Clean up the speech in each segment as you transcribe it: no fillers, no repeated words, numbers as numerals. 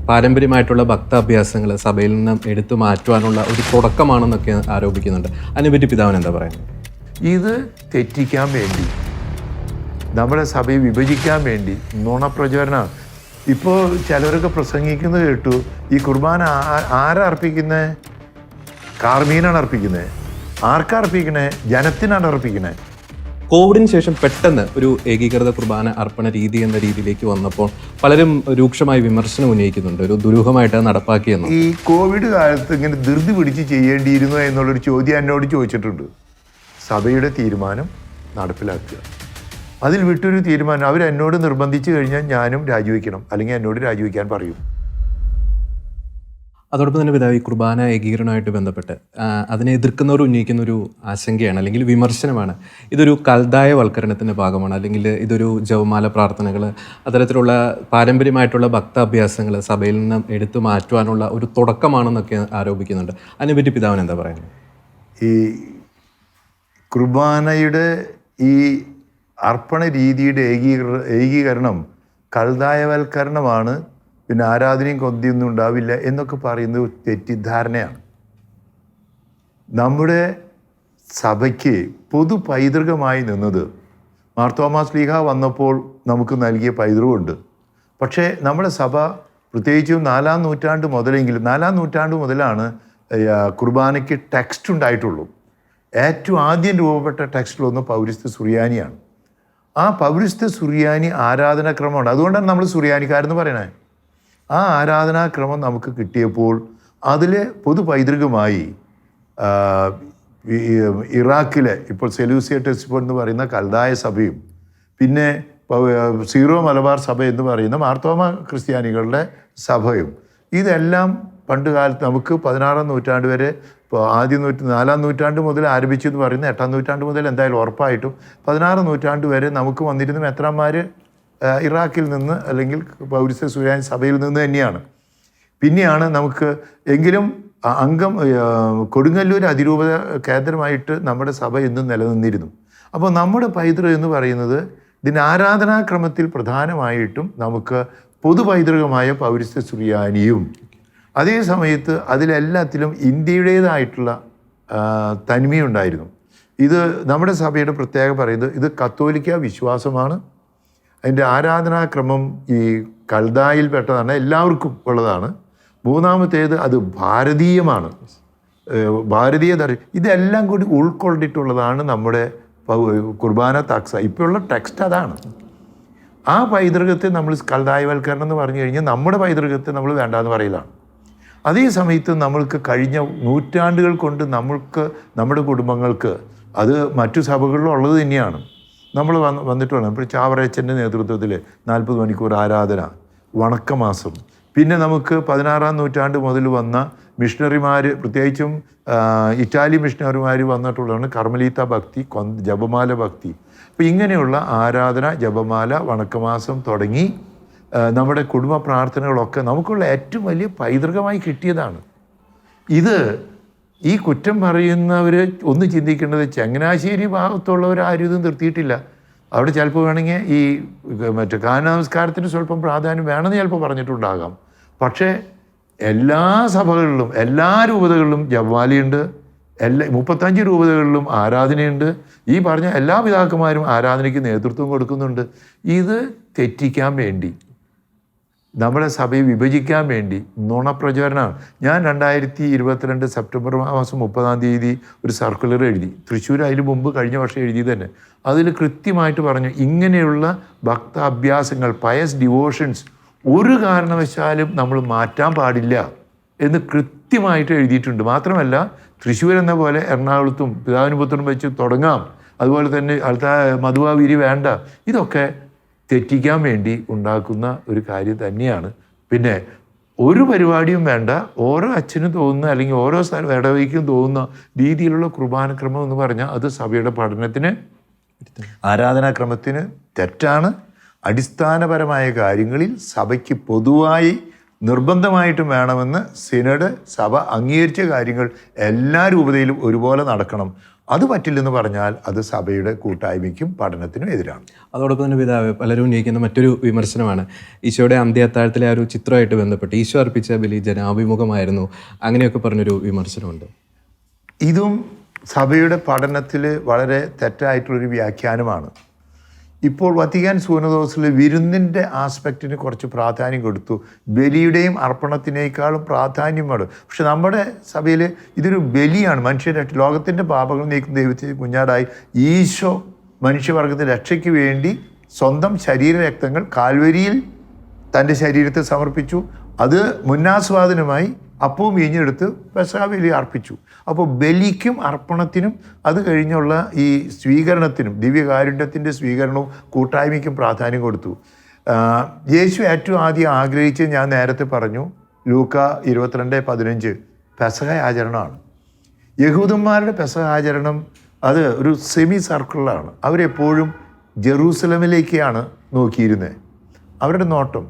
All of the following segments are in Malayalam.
പാരമ്പര്യമായിട്ടുള്ള ഭക്താഭ്യാസങ്ങൾ സഭയിൽ നിന്ന് എടുത്തു മാറ്റുവാനുള്ള ഒരു തുടക്കമാണെന്നൊക്കെ ആരോപിക്കുന്നുണ്ട്. അതിനെപ്പറ്റി പിതാവിന് എന്താ പറയുന്നത്? ഇത് തെറ്റിക്കാൻ വേണ്ടി, നമ്മുടെ സഭയെ വിഭജിക്കാൻ വേണ്ടി നുണപ്രചോദനമാണ്. ഇപ്പോൾ ചിലരൊക്കെ പ്രസംഗിക്കുന്നത് കേട്ടു, ഈ കുർബാന ആരാ അർപ്പിക്കുന്നത്? കാർമീനാണ് അർപ്പിക്കുന്നത്. ആർക്കാ അർപ്പിക്കണേ? ജനത്തിനാണ് അർപ്പിക്കണേ. കോവിഡിന് ശേഷം പെട്ടെന്ന് ഒരു ഏകീകൃത കുർബാന അർപ്പണ രീതി എന്ന രീതിയിലേക്ക് വന്നപ്പോൾ പലരും രൂക്ഷമായി വിമർശനം ഉന്നയിക്കുന്നുണ്ട്, ഒരു ദുരൂഹമായിട്ട് നടപ്പാക്കിയെന്ന്. ഈ കോവിഡ് കാലത്ത് ഇങ്ങനെ ധൃതി പിടിച്ച് ചെയ്യേണ്ടിയിരുന്നോ എന്നുള്ളൊരു ചോദ്യം എന്നോട് ചോദിച്ചിട്ടുണ്ട്. സഭയുടെ തീരുമാനം നടപ്പിലാക്കുക, അതിൽ വിട്ടൊരു തീരുമാനം അവരെന്നോട് നിർബന്ധിച്ചു കഴിഞ്ഞാൽ ഞാനും രാജിവെക്കണം, അല്ലെങ്കിൽ എന്നോട് രാജിവെക്കാൻ പറയും. അതോടൊപ്പം തന്നെ പിതാവ്, ഈ കുർബാന ഏകീകരണമായിട്ട് ബന്ധപ്പെട്ട് അതിനെ എതിർക്കുന്നവർ ഉന്നയിക്കുന്ന ഒരു ആശങ്കയാണ്, അല്ലെങ്കിൽ വിമർശനമാണ്, ഇതൊരു കൽദായവൽക്കരണത്തിൻ്റെ ഭാഗമാണ്, അല്ലെങ്കിൽ ഇതൊരു ജപമാല പ്രാർത്ഥനകൾ, അത്തരത്തിലുള്ള പാരമ്പര്യമായിട്ടുള്ള ഭക്താഭ്യാസങ്ങൾ സഭയിൽ നിന്ന് എടുത്തു മാറ്റുവാനുള്ള ഒരു തുടക്കമാണെന്നൊക്കെ ആരോപിക്കുന്നുണ്ട്. അതിനെപ്പറ്റി പിതാവിന് എന്താ പറയുന്നത്? ഈ കുർബാനയുടെ ഈ അർപ്പണ രീതിയുടെ ഏകീകരണം കൽദായവൽക്കരണമാണ്, പിന്നെ ആരാധനയും കൊന്തിയൊന്നും ഉണ്ടാവില്ല എന്നൊക്കെ പറയുന്നത് തെറ്റിദ്ധാരണയാണ്. നമ്മുടെ സഭയ്ക്ക് പൊതു പൈതൃകമായി നിന്നത് മാർത്തോമാ ശ്ലീഹ വന്നപ്പോൾ നമുക്ക് നൽകിയ പൈതൃകമുണ്ട്. പക്ഷേ നമ്മുടെ സഭ പ്രത്യേകിച്ചും 4-ാം നൂറ്റാണ്ട് മുതലാണ് കുർബാനയ്ക്ക് ടെക്സ്റ്റ് ഉണ്ടായിട്ടുള്ളൂ. ഏറ്റവും ആദ്യം രൂപപ്പെട്ട ടെക്സ്റ്റിലൊന്ന് പൗരസ്ത്യ സുറിയാനിയാണ്. ആ പൗരസ്ത്യ സുറിയാനി ആരാധനാക്രമമുണ്ട്. അതുകൊണ്ടാണ് നമ്മൾ സുറിയാനിക്കാരെന്ന് പറയണേ. ആ ആരാധനാക്രമം നമുക്ക് കിട്ടിയപ്പോൾ അതിൽ പൊതു പൈതൃകമായി ഇറാഖിലെ ഇപ്പോൾ സെലൂസിയ ടെസ്റ്റിപ്പോൾ എന്ന് പറയുന്ന കൽദായ സഭയും, പിന്നെ സീറോ മലബാർ സഭ എന്ന് പറയുന്ന മാർത്തോമ ക്രിസ്ത്യാനികളുടെ സഭയും, ഇതെല്ലാം പണ്ട് കാലത്ത് നമുക്ക് 16-ാം നൂറ്റാണ്ട് വരെ, ഇപ്പോൾ 4-ാം നൂറ്റാണ്ട് മുതൽ ആരംഭിച്ചു എന്ന് പറയുന്നത് 8-ാം നൂറ്റാണ്ട് മുതൽ എന്തായാലും ഉറപ്പായിട്ടും 16-ാം നൂറ്റാണ്ട് വരെ നമുക്ക് വന്നിരുന്ന മെത്രാന്മാർ ഇറാഖിൽ നിന്ന് അല്ലെങ്കിൽ പൗരസ്ത്യ സുറിയാനി സഭയിൽ നിന്ന് തന്നെയാണ്. പിന്നെയാണ് നമുക്ക് എങ്കിലും കൊടുങ്ങല്ലൂർ അതിരൂപത കേന്ദ്രമായിട്ട് നമ്മുടെ സഭ എന്നും നിലനിന്നിരുന്നു. അപ്പോൾ നമ്മുടെ പൈതൃകം എന്ന് പറയുന്നത് ഇതിൻ്റെ ആരാധനാക്രമത്തിൽ പ്രധാനമായിട്ടും നമുക്ക് പൊതു പൈതൃകമായ പൗരസ്ത്യ സുറിയാനിയും, അതേ സമയത്ത് അതിലെല്ലാത്തിലും ഇന്ത്യയുടേതായിട്ടുള്ള തനിമയുണ്ടായിരുന്നു. ഇത് നമ്മുടെ സഭയുടെ പ്രത്യേകം പറയുന്നത് ഇത് കത്തോലിക്ക വിശ്വാസമാണ്. അതിൻ്റെ ആരാധനാക്രമം ഈ കൽദായിൽ പെട്ടതാണ്, എല്ലാവർക്കും ഉള്ളതാണ്. മൂന്നാമത്തേത് അത് ഭാരതീയമാണ്, ഭാരതീയ ഇതെല്ലാം കൂടി ഉൾക്കൊണ്ടിട്ടുള്ളതാണ് നമ്മുടെ കുർബാന തക്സ. ഇപ്പോഴുള്ള ടെക്സ്റ്റ് അതാണ്. ആ പൈതൃകത്തെ നമ്മൾ കൽദായവൽക്കരണം എന്ന് പറഞ്ഞു കഴിഞ്ഞാൽ നമ്മുടെ പൈതൃകത്തെ നമ്മൾ വേണ്ടാന്ന് പറയലാണ്. അതേ സമയത്ത് നമ്മൾക്ക് കഴിഞ്ഞ നൂറ്റാണ്ടുകൾ കൊണ്ട് നമ്മുടെ കുടുംബങ്ങൾക്ക് അത് മറ്റു സഭകളിലും ഉള്ളത് തന്നെയാണ്. നമ്മൾ വന്നിട്ട് വേണം. ഇപ്പോൾ ചാവറയച്ചൻ്റെ നേതൃത്വത്തിൽ 40 മണിക്കൂർ ആരാധന, വണക്കമാസം, പിന്നെ നമുക്ക് 16-ാം നൂറ്റാണ്ട് മുതൽ വന്ന മിഷണറിമാർ, പ്രത്യേകിച്ചും ഇറ്റാലി മിഷണറിമാർ വന്നിട്ടുള്ളതാണ് കർമ്മലീത്ത ഭക്തി, ജപമാല ഭക്തി. അപ്പോൾ ഇങ്ങനെയുള്ള ആരാധന, ജപമാല, വണക്കമാസം തുടങ്ങി നമ്മുടെ കുടുംബ പ്രാർത്ഥനകളൊക്കെ നമുക്കുള്ള ഏറ്റവും വലിയ പൈതൃകമായി കിട്ടിയതാണ്. ഇത് ഈ കുറ്റം പറയുന്നവർ ഒന്ന് ചിന്തിക്കേണ്ടത്, ചങ്ങനാശ്ശേരി ഭാഗത്തുള്ളവർ ആരും ഇത് നിർത്തിയിട്ടില്ല. അവിടെ ചിലപ്പോൾ വേണമെങ്കിൽ ഈ കാനനമസ്കാരത്തിന് സ്വല്പം പ്രാധാന്യം വേണമെന്ന് ചിലപ്പോൾ പറഞ്ഞിട്ടുണ്ടാകാം. പക്ഷേ എല്ലാ സഭകളിലും എല്ലാ രൂപതകളിലും ജപമാലയുണ്ട്, 35 രൂപതകളിലും ആരാധനയുണ്ട്. ഈ പറഞ്ഞ എല്ലാ പിതാക്കന്മാരും ആരാധനയ്ക്ക് നേതൃത്വം കൊടുക്കുന്നുണ്ട്. ഇത് തെറ്റിക്കാൻ വേണ്ടി, നമ്മുടെ സഭയെ വിഭജിക്കാൻ വേണ്ടി നുണപ്രചോദനമാണ്. ഞാൻ 2022 സെപ്റ്റംബർ മാസം 30-ാം തീയതി ഒരു സർക്കുലർ എഴുതി. തൃശ്ശൂർ അതിന് മുമ്പ് കഴിഞ്ഞ വർഷം എഴുതി തന്നെ. അതിൽ കൃത്യമായിട്ട് പറഞ്ഞു, ഇങ്ങനെയുള്ള ഭക്താഭ്യാസങ്ങൾ, പയസ് ഡിവോഷൻസ് ഒരു കാരണവശാലും നമ്മൾ മാറ്റാൻ പാടില്ല എന്ന് കൃത്യമായിട്ട് എഴുതിയിട്ടുണ്ട്. മാത്രമല്ല തൃശ്ശൂർ എന്ന പോലെ എറണാകുളത്തും പിതാവിനും പുത്രനും വെച്ച് തുടങ്ങാം, അതുപോലെ തന്നെ മധുവാവിരി വേണ്ട, ഇതൊക്കെ തെറ്റിക്കാൻ വേണ്ടി ഉണ്ടാക്കുന്ന ഒരു കാര്യം തന്നെയാണ്. പിന്നെ ഒരു പരിപാടിയും വേണ്ട, ഓരോ അച്ഛനും തോന്നുന്ന അല്ലെങ്കിൽ ഓരോ ഇടവയ്ക്കും തോന്നുന്ന രീതിയിലുള്ള കുർബാനക്രമം എന്ന് പറഞ്ഞാൽ അത് സഭയുടെ പഠനത്തിന്, ആരാധനാക്രമത്തിന് തെറ്റാണ്. അടിസ്ഥാനപരമായ കാര്യങ്ങളിൽ സഭയ്ക്ക് പൊതുവായി നിർബന്ധമായിട്ടും വേണമെന്ന് സിനഡ് സഭ അംഗീകരിച്ച കാര്യങ്ങൾ എല്ലാ രൂപതയിലും ഒരുപോലെ നടക്കണം. അത് പറ്റില്ലെന്ന് പറഞ്ഞാൽ അത് സഭയുടെ കൂട്ടായ്മയ്ക്കും പഠനത്തിനും എതിരാണ്. അതോടൊപ്പം തന്നെ പിതാവ് പലരും ഉന്നയിക്കുന്ന മറ്റൊരു വിമർശനമാണ് ഈശോയുടെ അന്ത്യാത്താഴത്തിലെ ആ ഒരു ചിത്രമായിട്ട് ബന്ധപ്പെട്ട് ഈശോ അർപ്പിച്ച ബലി ജനാഭിമുഖമായിരുന്നു, അങ്ങനെയൊക്കെ പറഞ്ഞൊരു വിമർശനമുണ്ട്. ഇതും സഭയുടെ പഠനത്തിൽ വളരെ തെറ്റായിട്ടുള്ളൊരു വ്യാഖ്യാനമാണ്. ഇപ്പോൾ വത്തിക്കാൻ സൂനദോസിൽ വിരുന്നിൻ്റെ ആസ്പെക്റ്റിന് കുറച്ച് പ്രാധാന്യം കൊടുത്തു, ബലിയുടെയും അർപ്പണത്തിനേക്കാളും പ്രാധാന്യമാണ്. പക്ഷെ നമ്മുടെ സഭയിൽ ഇതൊരു ബലിയാണ്. മനുഷ്യരുടെ ലോകത്തിൻ്റെ പാപങ്ങൾ നീക്കുന്ന ദൈവത്തിന് കുഞ്ഞാടായി ഈശോ മനുഷ്യവർഗത്തിൻ്റെ രക്ഷയ്ക്ക് വേണ്ടി സ്വന്തം ശരീരരക്തങ്ങൾ കാൽവരിയിൽ തൻ്റെ ശരീരത്തെ സമർപ്പിച്ചു. അത് മുന്നാസ്വാദനമായി അപ്പവും വീഞ്ഞെടുത്ത് പെസഹ ബലി അർപ്പിച്ചു. അപ്പോൾ ബലിക്കും അർപ്പണത്തിനും അത് കഴിഞ്ഞുള്ള ഈ സ്വീകരണത്തിനും ദിവ്യകാരുണ്യത്തിൻ്റെ സ്വീകരണവും കൂട്ടായ്മയ്ക്കും പ്രാധാന്യം കൊടുത്തു. യേശു ഏറ്റവും ആദ്യം ആഗ്രഹിച്ച് ഞാൻ നേരത്തെ പറഞ്ഞു, ലൂക്ക 22:15 പെസഹ ആചരണമാണ്. യഹൂദന്മാരുടെ പെസഹ ആചരണം അത് ഒരു സെമി സർക്കിളാണ്. അവരെപ്പോഴും ജെറൂസലമിലേക്കാണ് നോക്കിയിരുന്നത് അവരുടെ നോട്ടം.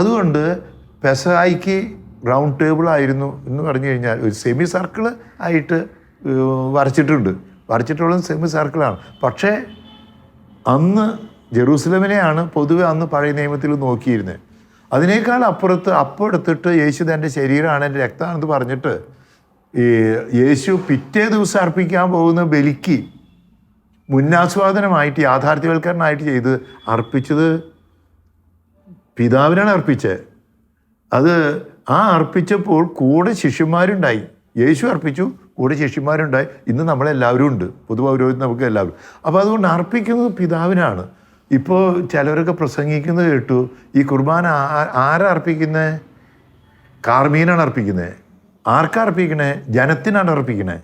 അതുകൊണ്ട് പെസഹായ്ക്ക് റൗണ്ട് ടേബിൾ ആയിരുന്നു എന്ന് പറഞ്ഞു കഴിഞ്ഞാൽ ഒരു സെമി സർക്കിൾ ആയിട്ട് വരച്ചിട്ടുള്ളത് സെമി സർക്കിളാണ്. പക്ഷേ അന്ന് ജെറൂസലമിനെയാണ് പൊതുവെ അന്ന് പഴയ നിയമത്തിൽ നോക്കിയിരുന്നത്. അതിനേക്കാൾ അപ്പുറത്ത് അപ്പം എടുത്തിട്ട് യേശു തൻ്റെ ശരീരമാണ് എൻ്റെ രക്തമാണെന്ന് പറഞ്ഞിട്ട് ഈ യേശു പിറ്റേ ദിവസം അർപ്പിക്കാൻ പോകുന്ന ബലിക്ക് മുന്നാസ്വാദനമായിട്ട് യാഥാർത്ഥ്യവൽക്കരണമായിട്ട് ചെയ്ത് അർപ്പിച്ചത് പിതാവിനാണ് അർപ്പിച്ചത്. അത് അർപ്പിച്ചപ്പോൾ കൂടെ ശിഷ്യന്മാരുണ്ടായി. യേശു അർപ്പിച്ചു, കൂടെ ശിഷ്യന്മാരുണ്ടായി. ഇന്ന് നമ്മളെല്ലാവരും ഉണ്ട്, പൊതുപൗരോഹിത്യം നമുക്ക് എല്ലാവരും. അപ്പോൾ അതുകൊണ്ട് അർപ്പിക്കുന്നത് പിതാവിനാണ്. ഇപ്പോൾ ചിലവരൊക്കെ പ്രസംഗിക്കുന്നത് കേട്ടു, ഈ കുർബാന ആരാ അർപ്പിക്കുന്നത്? കാർമീനാണ് അർപ്പിക്കുന്നത്. ആർക്കാ അർപ്പിക്കണേ? ജനത്തിനാണ് അർപ്പിക്കണേ.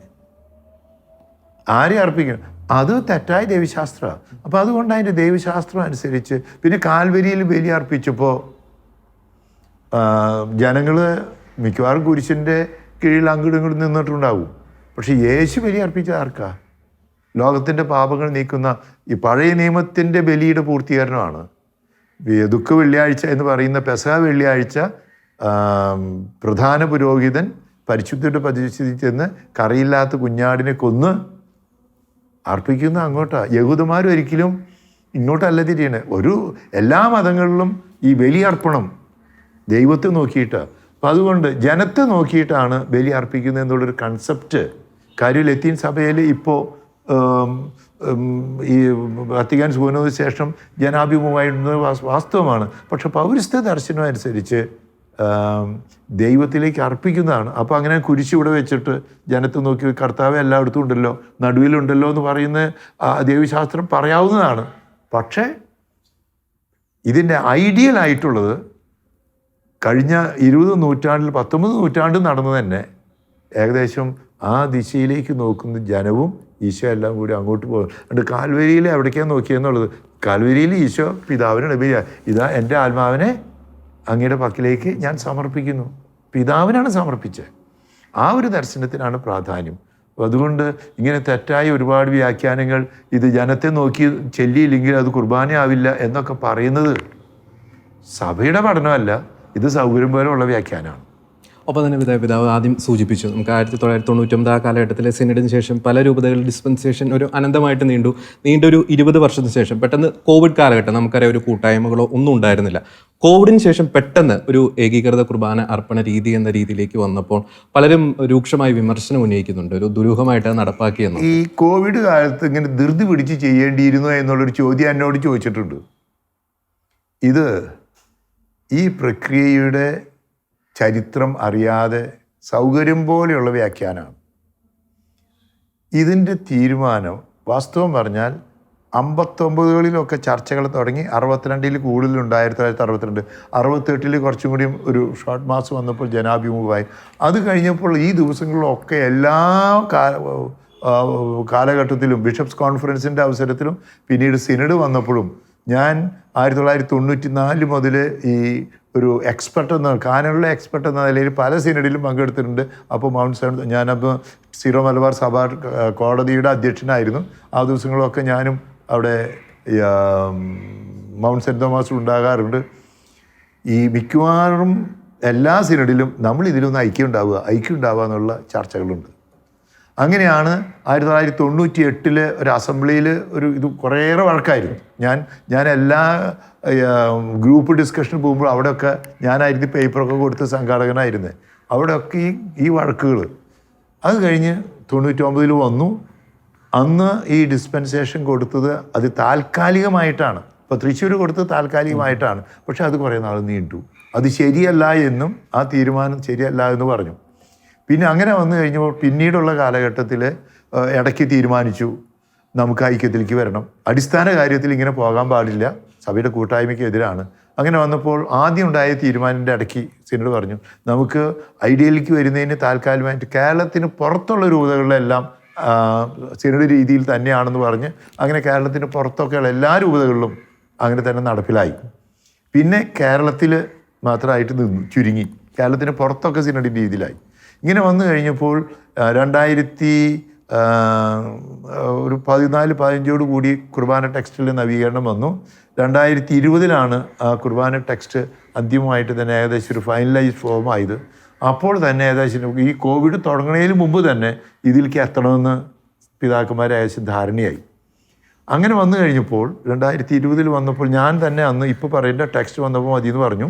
ആരെ അർപ്പിക്കണം? അത് തെറ്റായ ദൈവശാസ്ത്രമാണ്. അപ്പോൾ അതുകൊണ്ട് അതിൻ്റെ ദൈവശാസ്ത്രം അനുസരിച്ച് പിന്നെ കാൽവരിയിൽ ബലി അർപ്പിച്ചപ്പോൾ ജനങ്ങൾ മിക്കവാറും കുരിശിൻ്റെ കീഴിൽ അങ്ങോട്ടും ഇങ്ങോട്ടും നിന്നിട്ടുണ്ടാവും. പക്ഷെ യേശു ബലി അർപ്പിച്ച ആർക്കാ? ലോകത്തിൻ്റെ പാപങ്ങൾ നീക്കുന്ന ഈ പഴയ നിയമത്തിൻ്റെ ബലിയുടെ പൂർത്തീകരണമാണ്. ദുഃഖ വെള്ളിയാഴ്ച എന്ന് പറയുന്ന പെസഹ വെള്ളിയാഴ്ച പ്രധാന പുരോഹിതൻ പരിശുദ്ധയുടെ പരിശുദ്ധി ചെന്ന് കറിയില്ലാത്ത കുഞ്ഞാടിനെ കൊന്ന് അർപ്പിക്കുന്ന അങ്ങോട്ടാണ്. യഹൂദന്മാർ ഒരിക്കലും ഇങ്ങോട്ടല്ല തിരിയണേ. എല്ലാ മതങ്ങളിലും ഈ ബലി അർപ്പണം ദൈവത്തെ നോക്കിയിട്ടാണ്. അപ്പം അതുകൊണ്ട് ജനത്തെ നോക്കിയിട്ടാണ് ബലി അർപ്പിക്കുന്നത് എന്നുള്ളൊരു കൺസെപ്റ്റ് കാര്യം ലത്തീൻ സഭയിൽ ഇപ്പോൾ ഈ വത്തിക്കാൻ സൂനോദിന് ശേഷം ജനാഭിമുഖമായിരുന്നത് വാസ്തവമാണ്. പക്ഷെ പൗരസ്ത്യ ദർശനം അനുസരിച്ച് ദൈവത്തിലേക്ക് അർപ്പിക്കുന്നതാണ്. അപ്പോൾ അങ്ങനെ കുരിശ് ഇവിടെ വെച്ചിട്ട് ജനത്തെ നോക്കി കർത്താവ് എല്ലായിടത്തും ഉണ്ടല്ലോ, നടുവിലുണ്ടല്ലോ എന്ന് പറയുന്ന ദൈവശാസ്ത്രം പറയാവുന്നതാണ്. പക്ഷേ ഇതിൻ്റെ ഐഡിയൽ ആയിട്ടുള്ളത് കഴിഞ്ഞ 20 നൂറ്റാണ്ടിൽ 19 നൂറ്റാണ്ടിൽ നടന്നു തന്നെ ഏകദേശം ആ ദിശയിലേക്ക് നോക്കുന്ന ജനവും ഈശോ എല്ലാം കൂടി അങ്ങോട്ട് പോകും. അതുകൊണ്ട് കാൽവരിയിൽ എവിടേക്കാണ് നോക്കിയെന്നുള്ളത്, കാൽവരിയിൽ ഈശോ പിതാവിനാണ് ഇതാ എൻ്റെ ആത്മാവിനെ അങ്ങയുടെ പക്കലേക്ക് ഞാൻ സമർപ്പിക്കുന്നു. പിതാവിനാണ് സമർപ്പിച്ചത്. ആ ഒരു ദർശനത്തിനാണ് പ്രാധാന്യം. അതുകൊണ്ട് ഇങ്ങനെ തെറ്റായ ഒരുപാട് വ്യാഖ്യാനങ്ങൾ, ഇത് ജനത്തെ നോക്കി ചെല്ലിയില്ലെങ്കിൽ അത് കുർബാനയാവില്ല എന്നൊക്കെ പറയുന്നത് സഭയുടെ പഠനമല്ല, ഇത് സൗകര്യം പോലെയുള്ള വ്യാഖ്യാനമാണ്. ഒപ്പം തന്നെ പിതാവ് ആദ്യം സൂചിപ്പിച്ചു, നമുക്ക് 1999 ആ കാലഘട്ടത്തിലെ സിനഡിന് ശേഷം പല രൂപതകളിൽ ഡിസ്പെൻസേഷൻ ഒരു അനന്തമായിട്ട് നീണ്ടൊരു 20 വർഷത്തിന് ശേഷം പെട്ടെന്ന് കോവിഡ് കാലഘട്ടം, നമുക്കറിയാം ഒരു കൂട്ടായ്മകളോ ഒന്നും ഉണ്ടായിരുന്നില്ല. കോവിഡിന് ശേഷം പെട്ടെന്ന് ഒരു ഏകീകൃത കുർബാന അർപ്പണ രീതി എന്ന രീതിയിലേക്ക് വന്നപ്പോൾ പലരും രൂക്ഷമായി വിമർശനം ഉന്നയിക്കുന്നുണ്ട്, ഒരു ദുരൂഹമായിട്ട് നടപ്പാക്കിയെന്ന്. ഈ കോവിഡ് കാലത്ത് ഇങ്ങനെ ധൃതി പിടിച്ച് ചെയ്യേണ്ടിയിരുന്നോ എന്നുള്ളൊരു ചോദ്യം എന്നോട് ചോദിച്ചിട്ടുണ്ട്. ഈ പ്രക്രിയയുടെ ചരിത്രം അറിയാതെ സൗകര്യം പോലെയുള്ള വ്യാഖ്യാനമാണ്. ഇതിൻ്റെ തീരുമാനം വാസ്തവം പറഞ്ഞാൽ 59കളിലൊക്കെ ചർച്ചകൾ തുടങ്ങി, 62-ൽ കൂടുതലുണ്ട്. 1962, 68-ൽ കുറച്ചും കൂടിയും ഒരു ഷോർട്ട് മാസം വന്നപ്പോൾ ജനാഭിമുഖമായി. അത് കഴിഞ്ഞപ്പോൾ ഈ ദിവസങ്ങളിലൊക്കെ എല്ലാ കാലഘട്ടത്തിലും ബിഷപ്സ് കോൺഫറൻസിൻ്റെ അവസരത്തിലും പിന്നീട് സിനഡ് വന്നപ്പോഴും ഞാൻ 1994 മുതൽ ഈ ഒരു എക്സ്പെർട്ട് കാനുള്ള എക്സ്പെർട്ട് എന്ന നിലയിൽ പല സിനഡിലും പങ്കെടുത്തിട്ടുണ്ട്. അപ്പോൾ ഞാനപ്പോൾ സീറോ മലബാർ സഭ കോടതിയുടെ അധ്യക്ഷനായിരുന്നു. ആ ദിവസങ്ങളൊക്കെ ഞാനും അവിടെ മൗണ്ട് സെൻറ്റ് തോമസിൽ ഉണ്ടാകാറുണ്ട്. ഈ മിക്കവാറും എല്ലാ സിനഡിലും നമ്മൾ ഇതിലൊന്ന് ഐക്യം ഉണ്ടാവുക എന്നുള്ള ചർച്ചകളുണ്ട്. അങ്ങനെയാണ് 1998 ഒരു അസംബ്ലിയിൽ ഇത് കുറേയേറെ വഴക്കായിരുന്നു. ഞാൻ എല്ലാ ഗ്രൂപ്പ് ഡിസ്കഷന് പോകുമ്പോൾ അവിടെയൊക്കെ ഞാനായിരുന്നു പേപ്പറൊക്കെ കൊടുത്ത് സംഘാടകനായിരുന്നത്. അവിടെയൊക്കെ ഈ വഴക്കുകൾ. അത് കഴിഞ്ഞ് 99 വന്നു. അന്ന് ഈ ഡിസ്പെൻസേഷൻ കൊടുത്തത് അത് താൽക്കാലികമായിട്ടാണ്. ഇപ്പോൾ തൃശ്ശൂർ കൊടുത്തത് താൽക്കാലികമായിട്ടാണ്. പക്ഷെ അത് കുറേ നാൾ നീണ്ടു. അത് ശരിയല്ല എന്നും ആ തീരുമാനം ശരിയല്ല എന്ന് പറഞ്ഞു. പിന്നെ അങ്ങനെ വന്നു കഴിഞ്ഞപ്പോൾ പിന്നീടുള്ള കാലഘട്ടത്തിൽ ഇടയ്ക്ക് തീരുമാനിച്ചു നമുക്ക് ഐക്യത്തിലേക്ക് വരണം, അടിസ്ഥാന കാര്യത്തിൽ ഇങ്ങനെ പോകാൻ പാടില്ല, സഭയുടെ കൂട്ടായ്മയ്ക്ക് എതിരാണ്. അങ്ങനെ വന്നപ്പോൾ ആദ്യം ഉണ്ടായ തീരുമാനത്തിൻ്റെ ഇടയ്ക്ക് സിനഡ് പറഞ്ഞു നമുക്ക് ഐഡിയയിലേക്ക് വരുന്നതിന് താൽക്കാലികമായിട്ട് കേരളത്തിന് പുറത്തുള്ള രൂപതകളിലെല്ലാം സിനഡ് രീതിയിൽ തന്നെയാണെന്ന് പറഞ്ഞ് അങ്ങനെ കേരളത്തിന് പുറത്തൊക്കെയുള്ള എല്ലാ രൂപതകളിലും അങ്ങനെ തന്നെ നടപ്പിലായി. പിന്നെ കേരളത്തിൽ മാത്രമായിട്ട് നിന്നു, ചുരുങ്ങി. കേരളത്തിന് പുറത്തൊക്കെ സിനഡ് രീതിയിലായി. ഇങ്ങനെ വന്നു കഴിഞ്ഞപ്പോൾ 2014-15 കൂടി കുർബാന ടെക്സ്റ്റിൽ നവീകരണം വന്നു. 2020 ആ കുർബാന ടെക്സ്റ്റ് അന്തിമമായിട്ട് തന്നെ ഏകദേശം ഒരു ഫൈനലൈസ് ഫോം ആയത്. അപ്പോൾ തന്നെ ഏകദേശം ഈ കോവിഡ് തുടങ്ങുന്നതിന് മുമ്പ് തന്നെ ഇതിലേക്ക് എത്തണമെന്ന് പിതാക്കന്മാരെ ഏകദേശം ധാരണയായി. അങ്ങനെ വന്നു കഴിഞ്ഞപ്പോൾ 2020 വന്നപ്പോൾ ഞാൻ തന്നെ അന്ന് ഇപ്പോൾ പറയേണ്ട ടെക്സ്റ്റ് വന്നപ്പോൾ മതിയെന്ന് പറഞ്ഞു.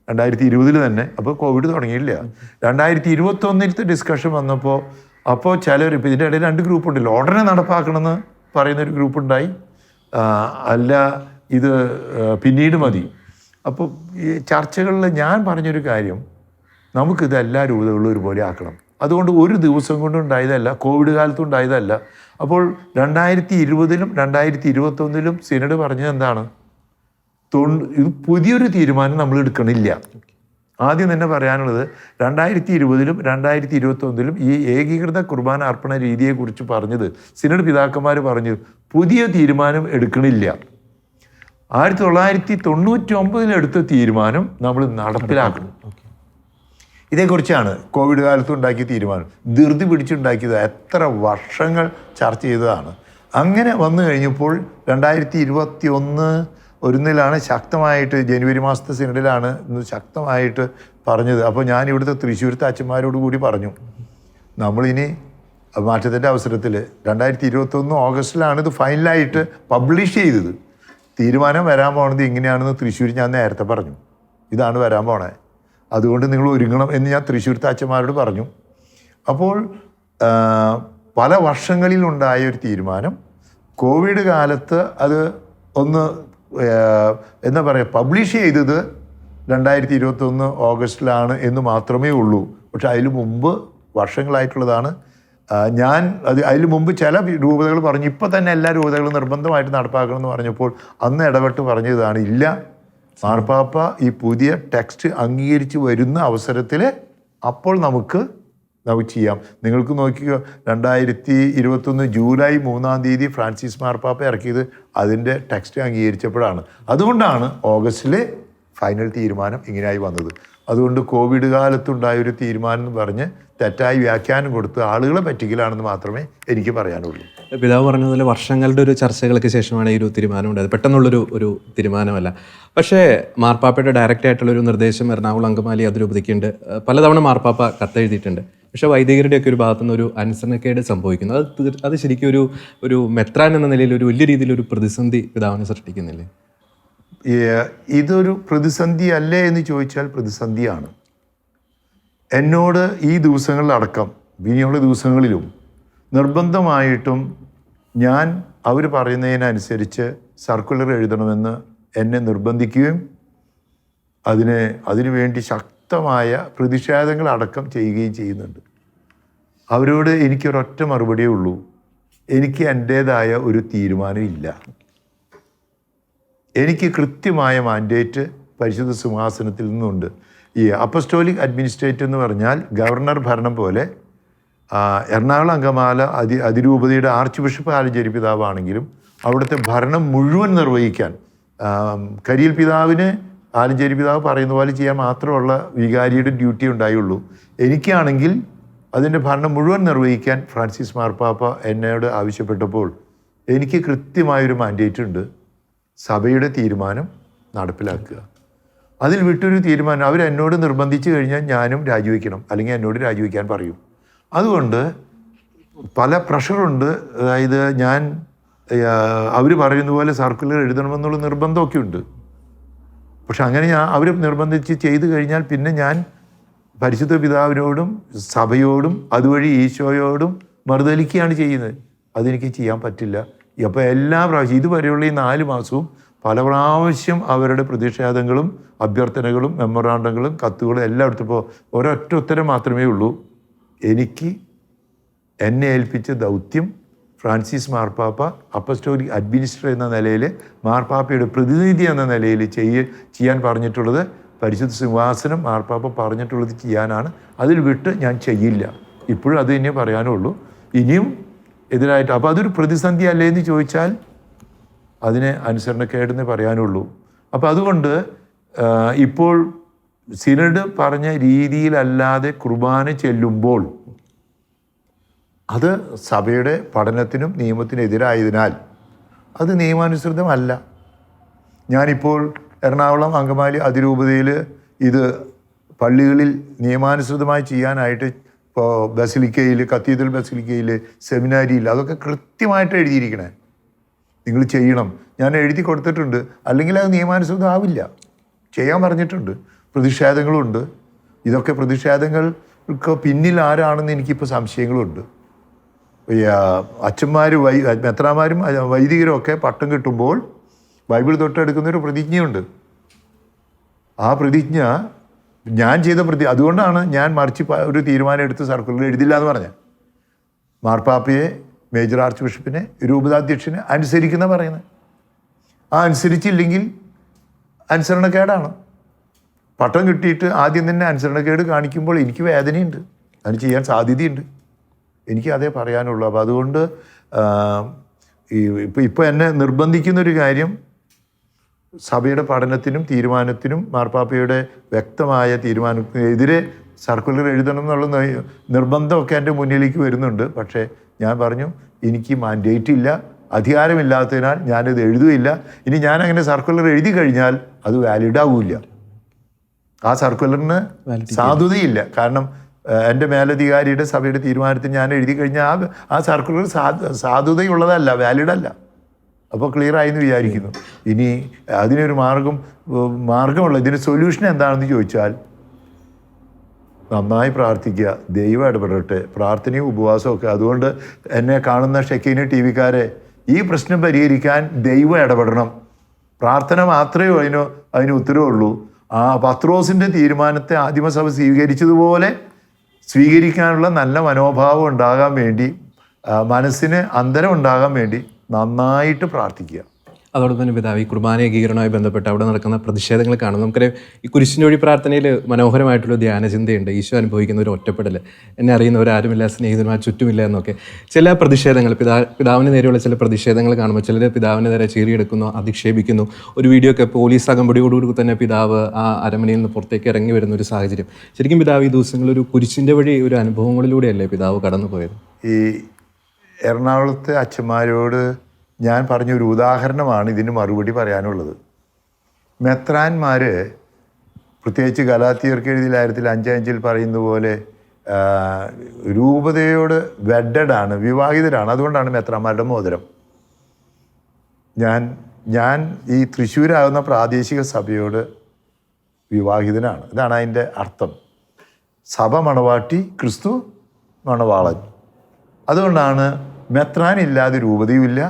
2020 തന്നെ. അപ്പോൾ കോവിഡ് തുടങ്ങിയില്ല. 2021 ഡിസ്കഷൻ വന്നപ്പോൾ അപ്പോൾ ചിലർ ഇപ്പോൾ ഇതിൻ്റെ ഇടയിൽ 2 ഗ്രൂപ്പ് ഉണ്ടല്ലോ. ഉടനെ നടപ്പാക്കണമെന്ന് പറയുന്നൊരു ഗ്രൂപ്പ് ഉണ്ടായി, അല്ല ഇത് പിന്നീട് മതി. അപ്പോൾ ഈ ചർച്ചകളിൽ ഞാൻ പറഞ്ഞൊരു കാര്യം, നമുക്കിത് എല്ലാ രൂപതകളിലും ഒരുപോലെ ആക്കണം. അതുകൊണ്ട് ഒരു ദിവസം കൊണ്ട് ഉണ്ടായതല്ല, കോവിഡ് കാലത്തും ഉണ്ടായതല്ല. അപ്പോൾ 2020-ലും 2021-ലും സിനഡ് പറഞ്ഞത് എന്താണ്? ഇത് പുതിയൊരു തീരുമാനം നമ്മൾ എടുക്കണില്ല. ആദ്യം തന്നെ പറയാനുള്ളത് 2020-ലും 2021-ലും ഈ ഏകീകൃത കുർബാന അർപ്പണ രീതിയെക്കുറിച്ച് പറഞ്ഞത് സിനഡ് പിതാക്കന്മാർ പറഞ്ഞു പുതിയ തീരുമാനം എടുക്കണില്ല. 1999 എടുത്ത തീരുമാനം നമ്മൾ നടപ്പിലാക്കണം. ഇതേക്കുറിച്ചാണ് കോവിഡ് കാലത്ത് ഉണ്ടാക്കിയ തീരുമാനം. ധൃതി പിടിച്ചുണ്ടാക്കിയത്, എത്ര വർഷങ്ങൾ ചർച്ച ചെയ്തതാണ്. അങ്ങനെ വന്നു കഴിഞ്ഞപ്പോൾ 2021 ശക്തമായിട്ട്, ജനുവരി മാസത്തെ സിനഡിലാണ് ഇന്ന് ശക്തമായിട്ട് പറഞ്ഞത്. അപ്പോൾ ഞാൻ ഇവിടുത്തെ തൃശ്ശൂരത്തെ അച്ഛന്മാരോട് കൂടി പറഞ്ഞു, നമ്മളിനി മാറ്റത്തിൻ്റെ അവസരത്തിൽ 2021 ഓഗസ്റ്റിലാണ് ഇത് ഫൈനലായിട്ട് പബ്ലിഷ് ചെയ്തത്. തീരുമാനം വരാൻ പോണത് ഇങ്ങനെയാണെന്ന് തൃശ്ശൂർ ഞാൻ നേരത്തെ പറഞ്ഞു, ഇതാണ് വരാൻ പോണേ, അതുകൊണ്ട് നിങ്ങൾ ഒരുങ്ങണം എന്ന് ഞാൻ തൃശ്ശൂരത്തെ അച്ഛന്മാരോട് പറഞ്ഞു. അപ്പോൾ പല വർഷങ്ങളിലുണ്ടായ ഒരു തീരുമാനം കോവിഡ് കാലത്ത് അത് ഒന്ന് എന്താ പറയുക പബ്ലിഷ് ചെയ്തത് 2021 ഓഗസ്റ്റിലാണ് എന്ന് മാത്രമേ ഉള്ളൂ. പക്ഷെ അതിന് മുമ്പ് വർഷങ്ങളായിട്ടുള്ളതാണ്. അതിന് മുമ്പ് ചില രൂപതകൾ പറഞ്ഞു ഇപ്പം തന്നെ എല്ലാ രൂപതകളും നിർബന്ധമായിട്ട് നടപ്പാക്കണം എന്ന് പറഞ്ഞപ്പോൾ അന്ന് ഇടപെട്ട് പറഞ്ഞതാണ്, ഇല്ല, മാർപ്പാപ്പ ഈ പുതിയ ടെക്സ്റ്റ് അംഗീകരിച്ച് വരുന്ന അവസരത്തിൽ അപ്പോൾ നമുക്ക് ചെയ്യാം. നിങ്ങൾക്ക് നോക്കിയോ, 2021 ജൂലൈ 3 ഫ്രാൻസിസ് മാർപ്പാപ്പ ഇറക്കിയത് അതിൻ്റെ ടെക്സ്റ്റ് അംഗീകരിച്ചപ്പോഴാണ്. അതുകൊണ്ടാണ് ഓഗസ്റ്റിൽ ഫൈനൽ തീരുമാനം ഇങ്ങനെയായി വന്നത്. അതുകൊണ്ട് കോവിഡ് കാലത്തുണ്ടായൊരു തീരുമാനം എന്ന് പറഞ്ഞ് തെറ്റായി വ്യാഖ്യാനം കൊടുത്ത് ആളുകളെ പറ്റിക്കലാണെന്ന് മാത്രമേ എനിക്ക് പറയാനുള്ളൂ. പിതാവ് പറഞ്ഞതുപോലെ വർഷങ്ങളുടെ ഒരു ചർച്ചകൾക്ക് ശേഷമാണ് ഈ ഒരു തീരുമാനം ഉണ്ടായത്. പെട്ടെന്നുള്ളൊരു തീരുമാനമല്ല. പക്ഷേ മാർപ്പാപ്പയുടെ ഡയറക്റ്റ് ആയിട്ടുള്ളൊരു നിർദ്ദേശം എറണാകുളം അങ്കമാലി അതിരൂപതയ്ക്കുണ്ട്. പലതവണ മാർപ്പാപ്പ കത്തെഴുതിയിട്ടുണ്ട്. പക്ഷേ വൈദികരുടെയൊക്കെ ഒരു ഭാഗത്തുനിന്ന് ഒരു അനുസരണക്കേട് സംഭവിക്കുന്നു. അത് ശരിക്കും ഒരു മെത്രാൻ എന്ന നിലയിൽ ഒരു വലിയ രീതിയിലൊരു പ്രതിസന്ധി പിതാവിനെ സൃഷ്ടിക്കുന്നില്ലേ? ഇതൊരു പ്രതിസന്ധി അല്ലേ എന്ന് ചോദിച്ചാൽ പ്രതിസന്ധിയാണ്. എന്നോട് ഈ ദിവസങ്ങളിലടക്കം ഇനിയുള്ള ദിവസങ്ങളിലും നിർബന്ധമായിട്ടും ഞാൻ അവർ പറയുന്നതിനനുസരിച്ച് സർക്കുലർ എഴുതണമെന്ന് എന്നെ നിർബന്ധിക്കുകയും അതിനുവേണ്ടി ശക്തമായ പ്രതിഷേധങ്ങൾ അടക്കം ചെയ്യുകയും ചെയ്യുന്നുണ്ട്. അവരോട് എനിക്കൊരൊറ്റ മറുപടിയേ ഉള്ളൂ, എനിക്ക് എൻ്റേതായ ഒരു തീരുമാനമില്ല. എനിക്ക് കൃത്യമായ മാൻഡേറ്റ് പരിശുദ്ധ സിംഹാസനത്തിൽ നിന്നുണ്ട്. ഈ അപ്പസ്റ്റോലിക് അഡ്മിനിസ്ട്രേറ്റർ എന്ന് പറഞ്ഞാൽ ഗവർണർ ഭരണം പോലെ എറണാകുളം അങ്കമാല അതിരൂപതയുടെ ആർച്ച് ബിഷപ്പ് ആലഞ്ചേരി പിതാവാണെങ്കിലും അവിടുത്തെ ഭരണം മുഴുവൻ നിർവഹിക്കാൻ കരിയിൽ പിതാവിന് ആലഞ്ചേരി പിതാവ് പറയുന്ന പോലെ ചെയ്യാൻ മാത്രമുള്ള വികാരിയുടെ ഡ്യൂട്ടി ഉണ്ടായുള്ളൂ. എനിക്കാണെങ്കിൽ അതിൻ്റെ ഭരണം മുഴുവൻ നിർവഹിക്കാൻ ഫ്രാൻസിസ് മാർപ്പാപ്പ എന്നോട് ആവശ്യപ്പെട്ടപ്പോൾ എനിക്ക് കൃത്യമായൊരു മാൻഡേറ്റ് ഉണ്ട്, സഭയുടെ തീരുമാനം നടപ്പിലാക്കുക. അതിൽ വിട്ടൊരു തീരുമാനം അവരെന്നോട് നിർബന്ധിച്ചു കഴിഞ്ഞാൽ ഞാനും രാജിവെക്കണം, അല്ലെങ്കിൽ എന്നോട് രാജിവെക്കാൻ പറയും. അതുകൊണ്ട് പല പ്രഷറുണ്ട്. അതായത് ഞാൻ അവർ പറയുന്ന പോലെ സർക്കുലർ എഴുതണമെന്നുള്ള നിർബന്ധമൊക്കെ ഉണ്ട്. പക്ഷെ അങ്ങനെ അവർ നിർബന്ധിച്ച് ചെയ്തു കഴിഞ്ഞാൽ പിന്നെ ഞാൻ പരിശുദ്ധ പിതാവിനോടും സഭയോടും അതുവഴി ഈശോയോടും മറുതലിക്കുകയാണ് ചെയ്യുന്നത്. അതെനിക്ക് ചെയ്യാൻ പറ്റില്ല. അപ്പോൾ എല്ലാ പ്രാവശ്യം ഇതുവരെയുള്ള ഈ 4 മാസവും പല പ്രാവശ്യം അവരുടെ പ്രതിഷേധങ്ങളും അഭ്യർത്ഥനകളും മെമ്മോറാണ്ടങ്ങളും കത്തുകളും എല്ലാം എടുത്തപ്പോൾ ഒരൊറ്റ ഉത്തരം മാത്രമേ ഉള്ളൂ. എനിക്ക് എന്നെ ഏൽപ്പിച്ച ദൗത്യം ഫ്രാൻസിസ് മാർപ്പാപ്പ അപ്പസ്റ്റോലിക് അഡ്മിനിസ്ട്രേറ്റർ എന്ന നിലയിൽ, മാർപ്പാപ്പയുടെ പ്രതിനിധി എന്ന നിലയിൽ ചെയ്യാൻ പറഞ്ഞിട്ടുള്ളത്, പരിശുദ്ധ സിംഹാസനം മാർപ്പാപ്പ പറഞ്ഞിട്ടുള്ളത് ചെയ്യാനാണ്. അതിൽ വിട്ട് ഞാൻ ചെയ്യില്ല. ഇപ്പോഴും അത് തന്നെ പറയാനുള്ളൂ. ഇനിയും എതിരായിട്ട് അപ്പോൾ അതൊരു പ്രതിസന്ധി അല്ലേ എന്ന് ചോദിച്ചാൽ അതിനെ അനുസരണക്കേടെന്ന് പറയാനുള്ളൂ. അപ്പോൾ അതുകൊണ്ട് ഇപ്പോൾ സിനഡ് പറഞ്ഞ രീതിയിലല്ലാതെ കുർബാന ചെല്ലുമ്പോൾ അത് സഭയുടെ പഠനത്തിനും നിയമത്തിനെതിരായതിനാൽ അത് നിയമാനുസൃതമല്ല. ഞാനിപ്പോൾ എറണാകുളം അങ്കമാലി അതിരൂപതയിൽ ഇത് പള്ളികളിൽ നിയമാനുസൃതമായി ചെയ്യാനായിട്ട് ഇപ്പോൾ ബസിലിക്കയിൽ, കത്തീഡ്രൽ ബസിലിക്കയിൽ, സെമിനാരിയിൽ അതൊക്കെ കൃത്യമായിട്ട് എഴുതിയിരിക്കണേ, നിങ്ങൾ ചെയ്യണം. ഞാൻ എഴുതി കൊടുത്തിട്ടുണ്ട്. അല്ലെങ്കിൽ അത് നിയമാനുസൃതം ആവില്ല. ചെയ്യാൻ പറഞ്ഞിട്ടുണ്ട്. പ്രതിഷേധങ്ങളുണ്ട്. ഇതൊക്കെ പ്രതിഷേധങ്ങൾക്ക് പിന്നിൽ ആരാണെന്ന് എനിക്കിപ്പോൾ സംശയങ്ങളുണ്ട്. അച്ഛന്മാർ മെത്രാന്മാരും വൈദികരും ഒക്കെ പട്ടം കിട്ടുമ്പോൾ ബൈബിൾ തൊട്ടെടുക്കുന്നൊരു പ്രതിജ്ഞയുണ്ട്. ആ പ്രതിജ്ഞ ഞാൻ ചെയ്ത അതുകൊണ്ടാണ് ഞാൻ മറിച്ച് ഒരു തീരുമാനം എടുത്ത് സർക്കുലർ എഴുതില്ല എന്ന് പറഞ്ഞത്. മാർപ്പാപ്പയെ, മേജർ ആർച്ച് ബിഷപ്പിനെ, രൂപതാധ്യക്ഷനെ അനുസരിക്കുന്ന പറയുന്നത്. ആ അനുസരിച്ചില്ലെങ്കിൽ അനുസരണക്കേടാണ്. പട്ടം കിട്ടിയിട്ട് ആദ്യം തന്നെ അനുസരണക്കേട് കാണിക്കുമ്പോൾ എനിക്ക് വേദനയുണ്ട്, അത് ചെയ്യാൻ സാധ്യതയുണ്ട്. എനിക്ക് അതേ പറയാനുള്ളൂ. അപ്പോൾ അതുകൊണ്ട് ഇപ്പോൾ എന്നെ നിർബന്ധിക്കുന്നൊരു കാര്യം സഭയുടെ പഠനത്തിനും തീരുമാനത്തിനും മാർപ്പാപ്പയുടെ വ്യക്തമായ തീരുമാനത്തിനെതിരെ സർക്കുലർ എഴുതണം എന്നുള്ള നിർബന്ധമൊക്കെ എൻ്റെ മുന്നിലേക്ക് വരുന്നുണ്ട്. പക്ഷേ ഞാൻ പറഞ്ഞു, എനിക്ക് മാൻഡേറ്റ് ഇല്ല, അധികാരമില്ലാത്തതിനാൽ ഞാനിത് എഴുതുകയില്ല. ഇനി ഞാനങ്ങനെ സർക്കുലർ എഴുതി കഴിഞ്ഞാൽ അത് വാലിഡ് ആവില്ല. ആ സർക്കുലറിന് സാധുതയില്ല. കാരണം എൻ്റെ മേലധികാരിയുടെ സഭയുടെ തീരുമാനത്തിന് ഞാൻ എഴുതി കഴിഞ്ഞാൽ ആ സർക്കുലർ സാധുതയുള്ളതല്ല, വാലിഡല്ല. അപ്പോൾ ക്ലിയറായി എന്ന് വിചാരിക്കുന്നു. ഇനി അതിനൊരു മാർഗമുള്ള ഇതിന് സൊല്യൂഷൻ എന്താണെന്ന് ചോദിച്ചാൽ നന്നായി പ്രാർത്ഥിക്കുക, ദൈവം ഇടപെടട്ടെ. പ്രാർത്ഥനയും ഉപവാസവും ഒക്കെ. അതുകൊണ്ട് എന്നെ കാണുന്ന ഷെക്കീന ടി വിക്കാരെ, ഈ പ്രശ്നം പരിഹരിക്കാൻ ദൈവം ഇടപെടണം. പ്രാർത്ഥന മാത്രമേ അതിന് ഉത്തരവുള്ളൂ. ആ പത്രോസിൻ്റെ തീരുമാനത്തെ ആദിമസഭ സ്വീകരിച്ചതുപോലെ സ്വീകരിക്കാനുള്ള നല്ല മനോഭാവം ഉണ്ടാകാൻ വേണ്ടി, മനസ്സിന് അന്തരം ഉണ്ടാകാൻ വേണ്ടി നന്നായിട്ട് പ്രാർത്ഥിക്കുക. അതോടൊപ്പം തന്നെ പിതാവ്, ഈ കുർബാന ഏകീകരണവുമായി ബന്ധപ്പെട്ട് അവിടെ നടക്കുന്ന പ്രതിഷേധങ്ങൾ കാണും. നമുക്കറിയാം, ഈ കുരിശിൻ്റെ വഴി പ്രാർത്ഥനയിൽ മനോഹരമായിട്ടുള്ള ധ്യാനചിന്തയുണ്ട്. ഈശോ അനുഭവിക്കുന്ന ഒരു ഒറ്റപ്പെടൽ, എന്നെ അറിയുന്നവരാരുമില്ല, സ്നേഹിതന്മാർ ചുറ്റുമില്ല എന്നൊക്കെ. ചില പ്രതിഷേധങ്ങൾ, പിതാവിന് നേരെയുള്ള ചില പ്രതിഷേധങ്ങൾ കാണുമ്പോൾ ചിലർ പിതാവിന് നേരെ ചീറിയെടുക്കുന്നു, അധിക്ഷേപിക്കുന്നു. ഒരു വീഡിയോ ഒക്കെ പോലീസ് അകമ്പടിയോടുകൂടി തന്നെ പിതാവ് ആ അരമനയിൽ നിന്ന് പുറത്തേക്ക് ഇറങ്ങി വരുന്ന ഒരു സാഹചര്യം. ശരിക്കും പിതാവ് ഈ ദിവസങ്ങളിൽ ഒരു കുരിശിൻ്റെ വഴി ഒരു അനുഭവങ്ങളിലൂടെയല്ലേ പിതാവ് കടന്നു പോയത്? ഈ എറണാകുളത്തെ അച്ഛന്മാരോട് ഞാൻ പറഞ്ഞൊരു ഉദാഹരണമാണ് ഇതിന് മറുപടി പറയാനുള്ളത്. മെത്രാന്മാർ, പ്രത്യേകിച്ച് ഗലാത്യർക്ക് എഴുതിയ 5:5 പറയുന്ന പോലെ രൂപതയോട് വെഡഡാണ്, വിവാഹിതരാണ്. അതുകൊണ്ടാണ് മെത്രാന്മാരുടെ മോതിരം. ഞാൻ ഈ തൃശ്ശൂരാകുന്ന പ്രാദേശിക സഭയോട് വിവാഹിതനാണ്. ഇതാണ് അതിൻ്റെ അർത്ഥം. സഭ മണവാട്ടി, ക്രിസ്തു മണവാളൻ. അതുകൊണ്ടാണ് മെത്രാനില്ലാതെ രൂപതയുമില്ല,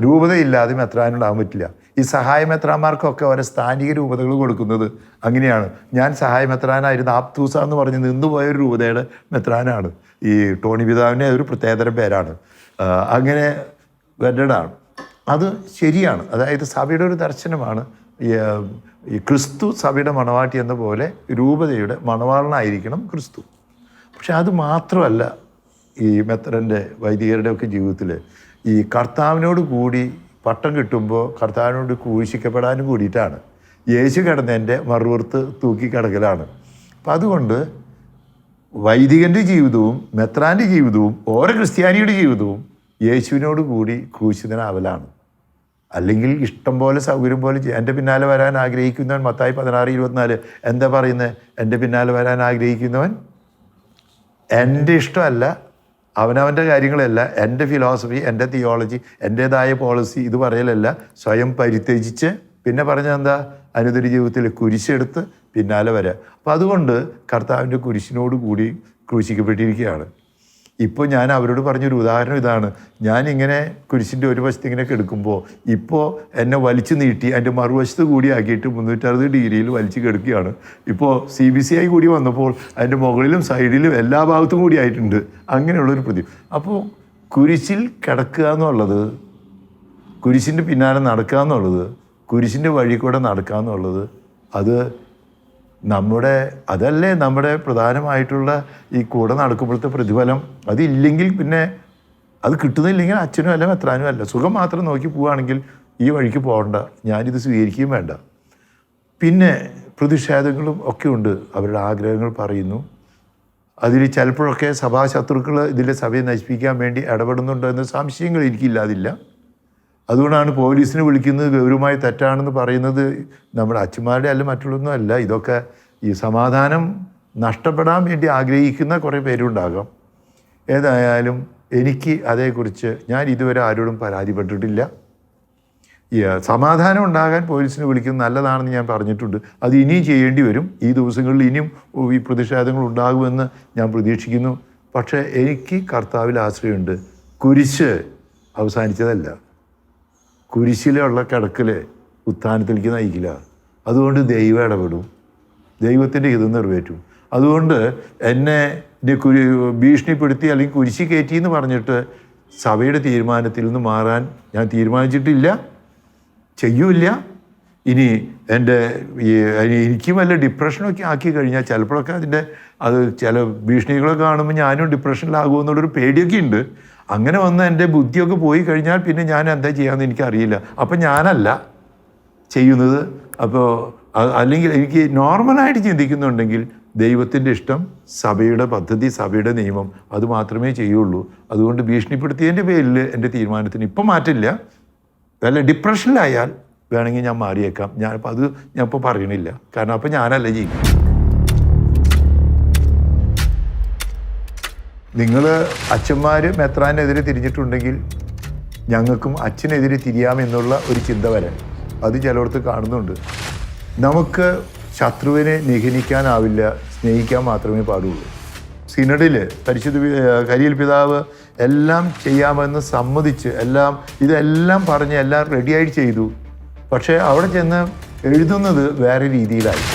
രൂപതയില്ലാതെ മെത്രാനുണ്ടാകാൻ പറ്റില്ല. ഈ സഹായ മെത്രാന്മാർക്കൊക്കെ ഓരോ സ്ഥാനിക രൂപതകൾ കൊടുക്കുന്നത് അങ്ങനെയാണ്. ഞാൻ സഹായ മെത്രാനായിരുന്ന ആപ്തൂസ എന്ന് പറഞ്ഞ് നിന്നുപോയൊരു രൂപതയുടെ മെത്രാനാണ്. ഈ ടോണി പിതാവിൻ്റെ ഒരു പ്രത്യേകതരം പേരാണ്. അങ്ങനെ വെഡഡാണ്. അത് ശരിയാണ്. അതായത് സഭയുടെ ഒരു ദർശനമാണ്. ഈ ക്രിസ്തു സഭയുടെ മണവാട്ടി എന്ന പോലെ രൂപതയുടെ മണവാളനായിരിക്കണം ക്രിസ്തു. പക്ഷെ അത് മാത്രമല്ല ഈ മെത്രൻ്റെ, വൈദികരുടെ ഒക്കെ ജീവിതത്തിൽ ഈ കർത്താവിനോട് കൂടി പട്ടം കിട്ടുമ്പോൾ കർത്താവിനോട് ക്രൂശിക്കപ്പെടാനും കൂടിയിട്ടാണ്. യേശു കിടന്നതിൻ്റെ മറുപുറത്ത് തൂക്കിക്കിടക്കലാണ്. അപ്പം അതുകൊണ്ട് വൈദികൻ്റെ ജീവിതവും മെത്രാൻ്റെ ജീവിതവും ഓരോ ക്രിസ്ത്യാനിയുടെ ജീവിതവും യേശുവിനോട് കൂടി ക്രൂശിതനാവലാണ്. അല്ലെങ്കിൽ ഇഷ്ടം പോലെ സൗകര്യം പോലെ എൻ്റെ പിന്നാലെ വരാൻ ആഗ്രഹിക്കുന്നവൻ, മത്തായി 16:24 എന്താ പറയുന്നത്? എൻ്റെ പിന്നാലെ വരാൻ ആഗ്രഹിക്കുന്നവൻ എൻ്റെ ഇഷ്ടമല്ല അവനവൻ്റെ കാര്യങ്ങളല്ല, എൻ്റെ ഫിലോസഫി, എൻ്റെ തിയോളജി, എൻ്റേതായ പോളിസി ഇത് പറയലല്ല, സ്വയം പരിത്യജിച്ച് പിന്നെ പറഞ്ഞാൽ എന്താ, അനുദിന ജീവിതത്തിൽ കുരിശെടുത്ത് പിന്നാലെ വരാം. അപ്പം അതുകൊണ്ട് കർത്താവിൻ്റെ കുരിശിനോട് കൂടി ക്രൂശിക്കപ്പെട്ടിരിക്കുകയാണ്. ഇപ്പോൾ ഞാൻ അവരോട് പറഞ്ഞൊരു ഉദാഹരണം ഇതാണ്. ഞാനിങ്ങനെ കുരിശിൻ്റെ ഒരു വശത്ത് ഇങ്ങനെ കിടക്കുമ്പോൾ ഇപ്പോൾ എന്നെ വലിച്ചു നീട്ടി അതിൻ്റെ മറുവശത്ത് കൂടി ആക്കിയിട്ട് 360 ഡിഗ്രിയിൽ വലിച്ചു കിടക്കുകയാണ്. ഇപ്പോൾ CBCI കൂടി വന്നപ്പോൾ അതിൻ്റെ മുകളിലും സൈഡിലും എല്ലാ ഭാഗത്തും കൂടി ആയിട്ടുണ്ട്. അങ്ങനെയുള്ളൊരു പ്രതി. അപ്പോൾ കുരിശിൽ കിടക്കുക എന്നുള്ളത്, കുരിശിൻ്റെ പിന്നാലെ നടക്കുക എന്നുള്ളത്, കുരിശിൻ്റെ വഴി കൂടെ നടക്കുക എന്നുള്ളത്, അതല്ലേ നമ്മുടെ പ്രധാനമായിട്ടുള്ള ഈ കൂടെ നടക്കുമ്പോഴത്തെ പ്രതിഫലം. അതില്ലെങ്കിൽ പിന്നെ അത് കിട്ടുന്നില്ലെങ്കിൽ അച്ഛനും അല്ല മെത്രാനും അല്ല, സുഖം മാത്രം നോക്കി പോവുകയാണെങ്കിൽ ഈ വഴിക്ക് പോകണ്ട, ഞാനിത് സ്വീകരിക്കുകയും വേണ്ട. പിന്നെ പ്രതിഷേധങ്ങളും ഒക്കെ ഉണ്ട്, അവരുടെ ആഗ്രഹങ്ങൾ പറയുന്നു. അതിൽ ചിലപ്പോഴൊക്കെ സഭാശത്രുക്കൾ ഇതിൻ്റെ സഭയെ നശിപ്പിക്കാൻ വേണ്ടി ഇടപെടുന്നുണ്ടോ എന്ന സംശയങ്ങൾ എനിക്കില്ലാതില്ല. അതുകൊണ്ടാണ് പോലീസിനെ വിളിക്കുന്നത് ഗൗരവമായി തെറ്റാണെന്ന് പറയുന്നത്. നമ്മുടെ അച്ഛന്മാരുടെ അല്ല, മറ്റുള്ളൊന്നും അല്ല. ഇതൊക്കെ ഈ സമാധാനം നഷ്ടപ്പെടാൻ വേണ്ടി ആഗ്രഹിക്കുന്ന കുറേ പേരുണ്ടാകാം. ഏതായാലും എനിക്ക് അതേക്കുറിച്ച് ഞാൻ ഇതുവരെ ആരോടും പരാതിപ്പെട്ടിട്ടില്ല. സമാധാനം ഉണ്ടാകാൻ പോലീസിനെ വിളിക്കുന്നത് നല്ലതാണെന്ന് ഞാൻ പറഞ്ഞിട്ടുണ്ട്. അത് ഇനിയും ചെയ്യേണ്ടി വരും. ഈ ദിവസങ്ങളിൽ ഇനിയും ഈ പ്രതിഷേധങ്ങൾ ഉണ്ടാകുമെന്ന് ഞാൻ പ്രതീക്ഷിക്കുന്നു. പക്ഷേ എനിക്ക് കർത്താവിൽ ആശ്രയമുണ്ട്. കുരിശ് അവസാനിച്ചതല്ല. കുരിശിലുള്ള കിടക്കൽ ഉത്ഥാനത്തിലേക്ക് നയിക്കില്ല. അതുകൊണ്ട് ദൈവം ഇടപെടും, ദൈവത്തിൻ്റെ ഹിതം നിറവേറ്റും. അതുകൊണ്ട് എന്നെ ഭീഷണിപ്പെടുത്തി അല്ലെങ്കിൽ കുരിശി കയറ്റി എന്ന് പറഞ്ഞിട്ട് സഭയുടെ തീരുമാനത്തിൽ നിന്ന് മാറാൻ ഞാൻ തീരുമാനിച്ചിട്ടില്ല, ചെയ്യൂല. ഇനി എനിക്ക് വല്ല ഡിപ്രഷനൊക്കെ ആക്കി കഴിഞ്ഞാൽ ചിലപ്പോഴൊക്കെ ചില ഭീഷണികളൊക്കെ കാണുമ്പോൾ ഞാനും ഡിപ്രഷനിലാകുമെന്നുള്ളൊരു പേടിയൊക്കെ ഉണ്ട്. അങ്ങനെ വന്ന് എൻ്റെ ബുദ്ധിയൊക്കെ പോയി കഴിഞ്ഞാൽ പിന്നെ ഞാൻ എന്താ ചെയ്യാമെന്ന് എനിക്കറിയില്ല. അപ്പം ഞാനല്ല ചെയ്യുന്നത്. അപ്പോൾ അല്ലെങ്കിൽ എനിക്ക് നോർമലായിട്ട് ചിന്തിക്കുന്നുണ്ടെങ്കിൽ ദൈവത്തിൻ്റെ ഇഷ്ടം, സഭയുടെ പദ്ധതി, സഭയുടെ നിയമം, അത് മാത്രമേ ചെയ്യുള്ളൂ. അതുകൊണ്ട് ഭീഷണിപ്പെടുത്തിയതിൻ്റെ പേരിൽ എൻ്റെ തീരുമാനത്തിന് ഇപ്പം മാറ്റില്ല. വല്ല ഡിപ്രഷനിലായാൽ വേണമെങ്കിൽ ഞാൻ മാറിയേക്കാം. ഞാൻ ഇപ്പോൾ പറയണില്ല, കാരണം അപ്പം ഞാനല്ല ചെയ്യും. നിങ്ങൾ അച്ഛന്മാർ മെത്രാനെതിരെ തിരിഞ്ഞിട്ടുണ്ടെങ്കിൽ ഞങ്ങൾക്കും അച്ഛനെതിരെ തിരിയാമെന്നുള്ള ഒരു ചിന്ത വരാൻ അത് ചിലയിടത്ത് കാണുന്നുണ്ട്. നമുക്ക് ശത്രുവിനെ നിഗണിക്കാനാവില്ല, സ്നേഹിക്കാൻ മാത്രമേ പാടുള്ളൂ. സിനഡിൽ പരിശുദ്ധ കരിയിൽ പിതാവ് എല്ലാം ചെയ്യാമെന്ന് സമ്മതിച്ച് ഇതെല്ലാം പറഞ്ഞ് എല്ലാം റെഡിയായിട്ട് ചെയ്തു. പക്ഷേ അവിടെ ചെന്ന് എഴുതുന്നത് വേറെ രീതിയിലായി.